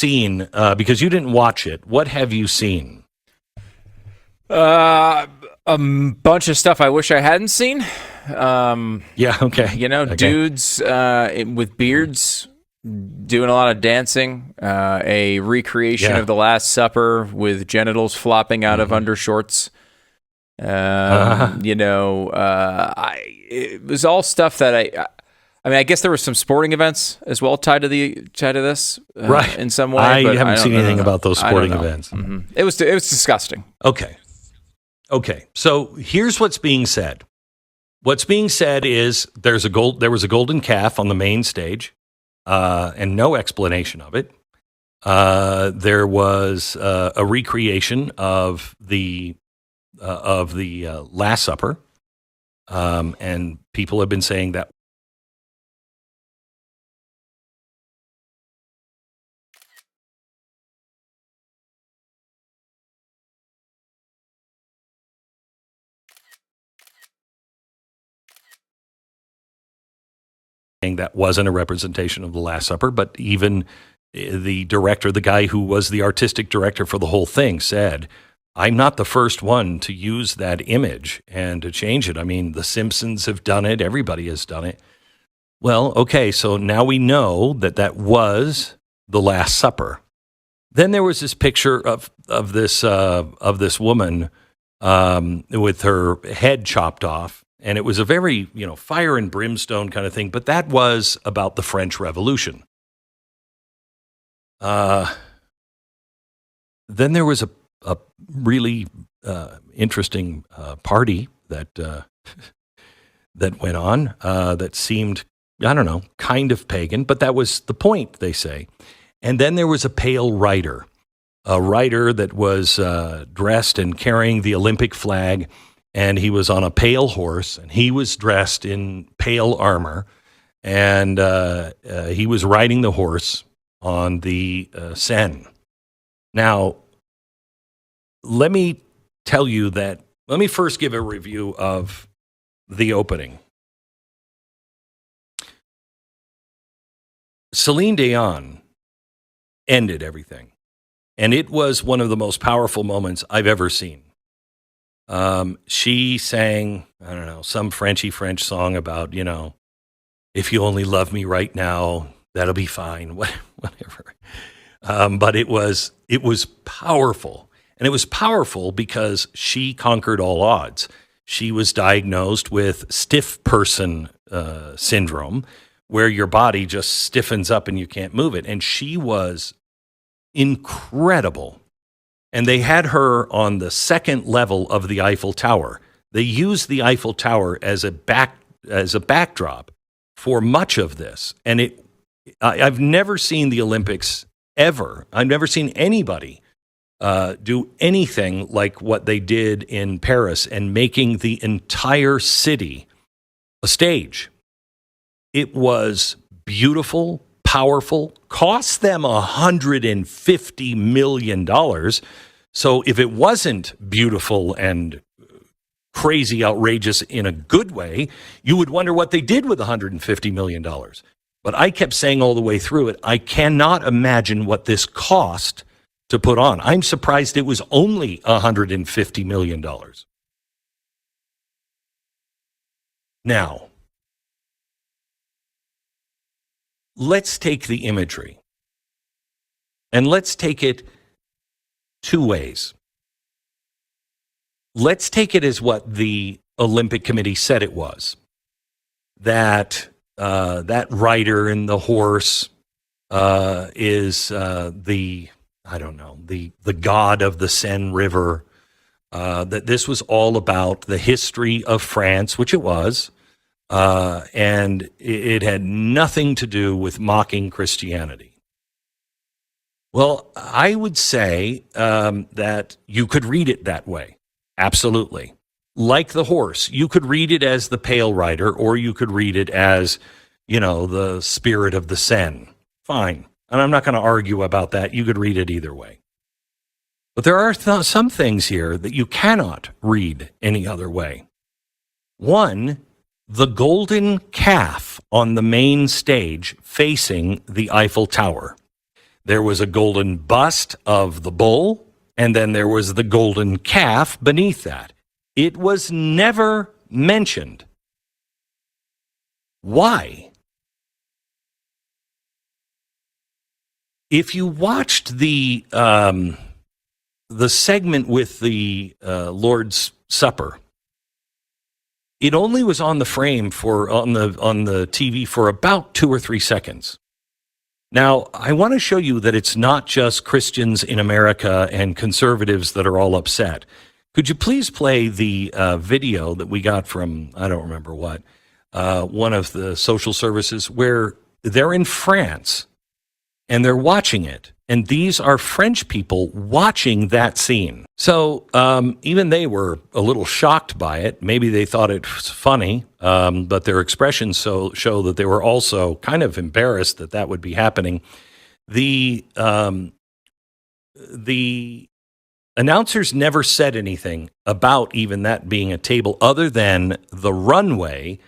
seen, because you didn't watch it, what have you seen? A bunch of stuff I wish I hadn't seen. Yeah, okay. Okay. Dudes with beards doing a lot of dancing. A recreation of The Last Supper with genitals flopping out of undershorts. It was all stuff that I guess there were some sporting events as well tied to this, right? In some way. I but haven't seen anything about those sporting events. Mm-hmm. It was disgusting. Okay. So here's what's being said. What's being said is there was a golden calf on the main stage, and no explanation of it. There was a recreation of the Last Supper, and people have been saying that. That wasn't a representation of the Last Supper, but even the director, the guy who was the artistic director for the whole thing, said, I'm not the first one to use that image and to change it. I mean, The Simpsons have done it. Everybody has done it. Well, okay, so now we know that was the Last Supper. Then there was this picture of this woman with her head chopped off. And it was a very, fire and brimstone kind of thing, but that was about the French Revolution. Then there was a really interesting party that went on that seemed, I don't know, kind of pagan, but that was the point, they say. And then there was a pale rider that was dressed and carrying the Olympic flag. And he was on a pale horse, and he was dressed in pale armor, and he was riding the horse on the Seine. Now, let me first give a review of the opening. Celine Dion ended everything, and it was one of the most powerful moments I've ever seen. She sang, I don't know, some Frenchy French song about, if you only love me right now, that'll be fine, whatever. But it was powerful. And it was powerful because she conquered all odds. She was diagnosed with stiff person syndrome, where your body just stiffens up and you can't move it. And she was incredible. And they had her on the second level of the Eiffel Tower. They used the Eiffel Tower as a backdrop for much of this. And I've never seen the Olympics ever. I've never seen anybody do anything like what they did in Paris and making the entire city a stage. It was beautiful, powerful, cost them $150 million. So if it wasn't beautiful and crazy, outrageous in a good way, you would wonder what they did with $150 million. But I kept saying all the way through it, I cannot imagine what this cost to put on. I'm surprised it was only $150 million. Now, let's take the imagery and let's take it two ways. Let's take it as what the Olympic Committee said it was. That rider and the horse is the god of the Seine River. That this was all about the history of France, which it was. And it had nothing to do with mocking Christianity. Well, I would say that you could read it that way. Absolutely. Like the horse, you could read it as the pale rider, or you could read it as, the spirit of the Seine. Fine. And I'm not going to argue about that. You could read it either way. But there are some things here that you cannot read any other way. One, the golden calf on the main stage facing the Eiffel Tower. There was a golden bust of the bull, and then there was the golden calf beneath that. It was never mentioned. Why? If you watched the segment with the Lord's Supper, it only was on the frame on the TV for about 2 or 3 seconds. Now, I want to show you that it's not just Christians in America and conservatives that are all upset. Could you please play the video that we got from, I don't remember what, one of the social services, where they're in France and they're watching it. And these are French people watching that scene. So even they were a little shocked by it. Maybe they thought it was funny, but their expressions show that they were also kind of embarrassed that that would be happening. The announcers never said anything about even that being a table, other than the runway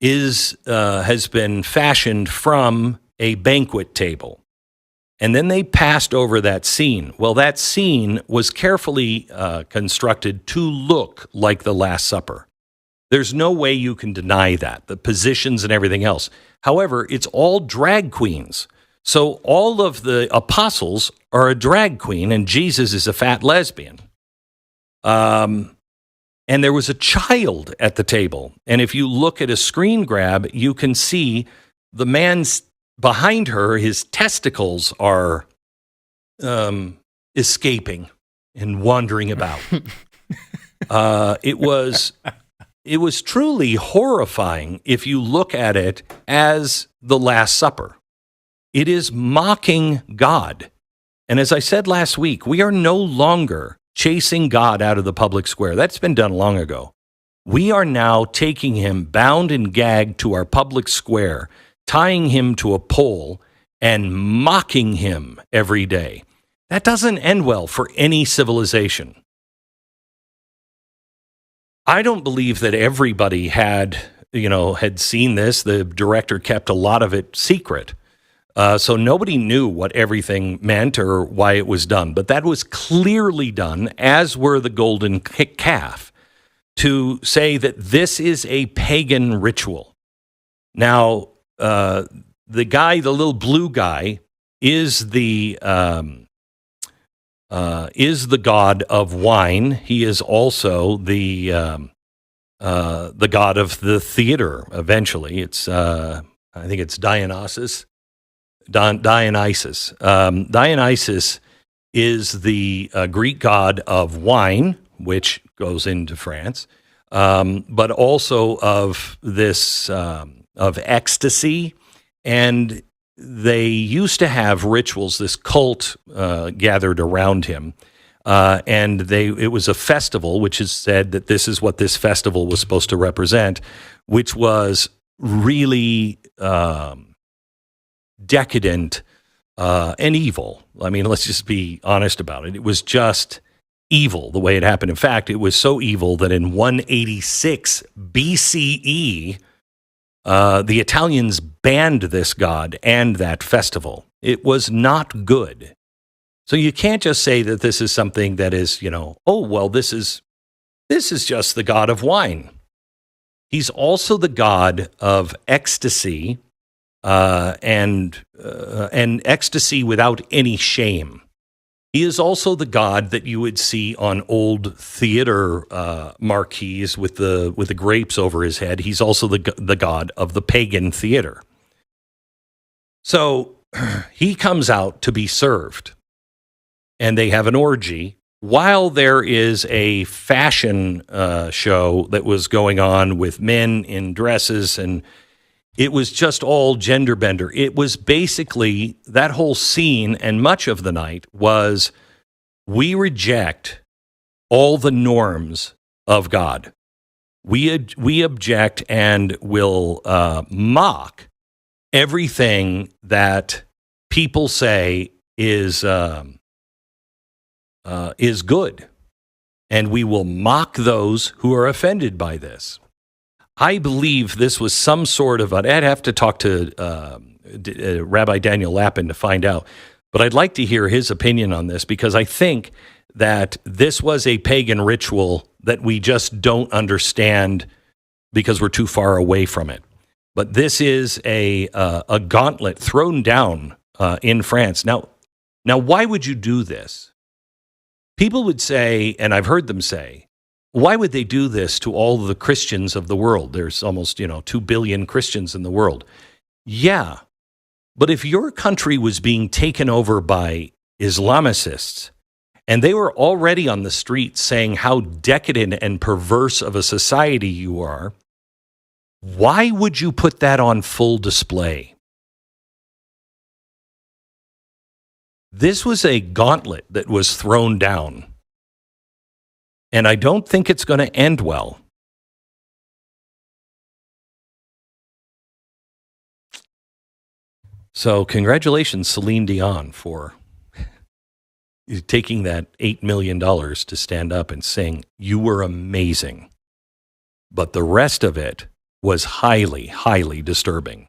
has been fashioned from a banquet table. And then they passed over that scene. Well, that scene was carefully constructed to look like the Last Supper. There's no way you can deny that, the positions and everything else. However, it's all drag queens. So all of the apostles are a drag queen, and Jesus is a fat lesbian. And there was a child at the table. And if you look at a screen grab, you can see the man's behind her, his testicles are escaping and wandering about. It was truly horrifying if you look at it as the Last Supper. It is mocking God. And as I said last week, we are no longer chasing God out of the public square. That's been done long ago. We are now taking him bound and gagged to our public square, tying him to a pole and mocking him every day. That doesn't end well for any civilization. I don't believe that everybody had seen this. The director kept a lot of it secret. So nobody knew what everything meant or why it was done. But that was clearly done, as were the golden calf, to say that this is a pagan ritual. Now, the little blue guy, is the god of wine. He is also the god of the theater. Eventually, it's I think it's Dionysus. Dionysus is the Greek god of wine, which goes into France, but also of this. Of ecstasy, and they used to have rituals. This cult gathered around him, and it was a festival, which is said that this is what this festival was supposed to represent, which was really decadent and evil. I mean, let's just be honest about it. It was just evil the way it happened. In fact, it was so evil that in 186 BCE, the Italians banned this god and that festival. It was not good. So you can't just say that this is something that is, this is just the god of wine. He's also the god of ecstasy, and ecstasy without any shame. He is also the god that you would see on old theater marquees with the grapes over his head. He's also the god of the pagan theater. So he comes out to be served, and they have an orgy while there is a fashion show that was going on with men in dresses, and it was just all gender bender. It was basically that whole scene, and much of the night was, we reject all the norms of God. We object and will mock everything that people say is good, and we will mock those who are offended by this. I believe this was some sort of I'd have to talk to Rabbi Daniel Lapin to find out, But I'd like to hear his opinion on this, because I think that this was a pagan ritual that we just don't understand because we're too far away from it. But this is a gauntlet thrown down in France. Now, why would you do this? People would say, and I've heard them say, why would they do this to all the Christians of the world? There's almost 2 billion Christians in the world. Yeah, but if your country was being taken over by Islamicists, and they were already on the streets saying how decadent and perverse of a society you are, why would you put that on full display? This was a gauntlet that was thrown down, and I don't think it's going to end well. So congratulations, Celine Dion, for taking that $8 million to stand up and sing, "You were amazing." But the rest of it was highly, highly disturbing.